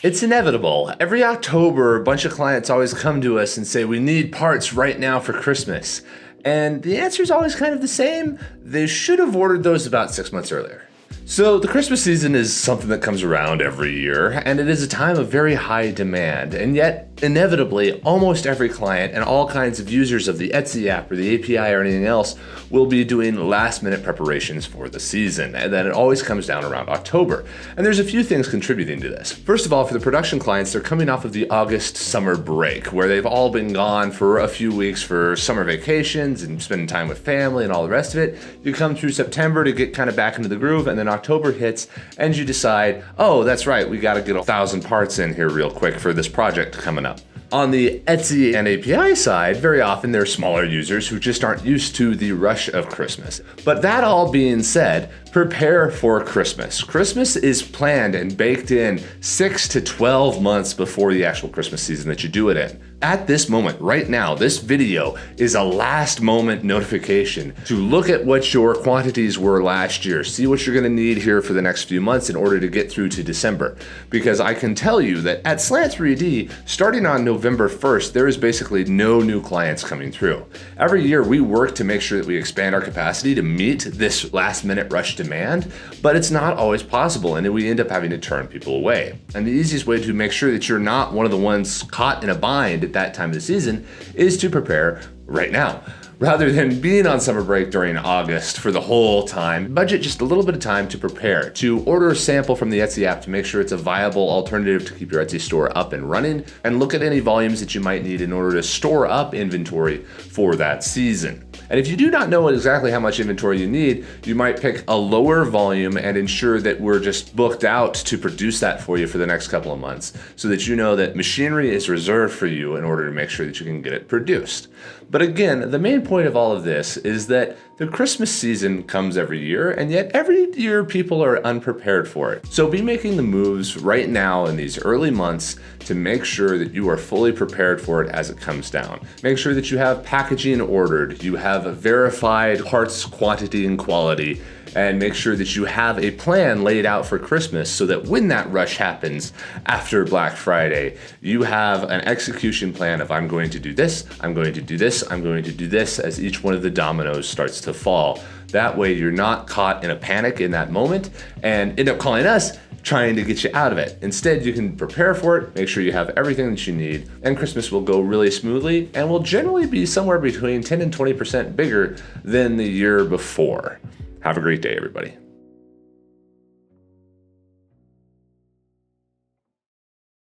It's inevitable. Every October, a bunch of clients always come to us and say, we need parts right now for Christmas. And the answer is always kind of the same. They should have ordered those about 6 months earlier. So the Christmas season is something that comes around every year, and it is a time of very high demand. And yet, inevitably, almost every client and all kinds of users of the Etsy app or the API or anything else will be doing last-minute preparations for the season. And then it always comes down around October. And there's a few things contributing to this. First of all, for the production clients, they're coming off of the August summer break, where they've all been gone for a few weeks for summer vacations and spending time with family and all the rest of it. You come through September to get kind of back into the groove, and then October hits and you decide, oh, that's right, we got to get 1,000 parts in here real quick for this project coming up. On the Etsy and API side, very often there are smaller users who just aren't used to the rush of Christmas. But that all being said, prepare for Christmas. Christmas is planned and baked in 6 to 12 months before the actual Christmas season that you do it in. At this moment, right now, this video is a last moment notification to look at what your quantities were last year, see what you're gonna need here for the next few months in order to get through to December. Because I can tell you that at Slant 3D, starting on November 1st, there is basically no new clients coming through. Every year we work to make sure that we expand our capacity to meet this last minute rush demand, but it's not always possible, and we end up having to turn people away. And the easiest way to make sure that you're not one of the ones caught in a bind at that time of the season is to prepare right now. Rather than being on summer break during August for the whole time, budget just a little bit of time to prepare, to order a sample from the Etsy app to make sure it's a viable alternative to keep your Etsy store up and running, and look at any volumes that you might need in order to store up inventory for that season. And if you do not know exactly how much inventory you need, you might pick a lower volume and ensure that we're just booked out to produce that for you for the next couple of months, so that you know that machinery is reserved for you in order to make sure that you can get it produced. But again, the main point of all of this is that the Christmas season comes every year, and yet every year people are unprepared for it. So be making the moves right now in these early months to make sure that you are fully prepared for it as it comes down. Make sure that you have packaging ordered, you have a verified parts quantity and quality, and make sure that you have a plan laid out for Christmas so that when that rush happens after Black Friday, you have an execution plan of I'm going to do this, I'm going to do this, I'm going to do this as each one of the dominoes starts to fall. That way you're not caught in a panic in that moment and end up calling us trying to get you out of it. Instead, you can prepare for it, make sure you have everything that you need, and Christmas will go really smoothly and will generally be somewhere between 10 and 20% bigger than the year before. Have a great day, everybody.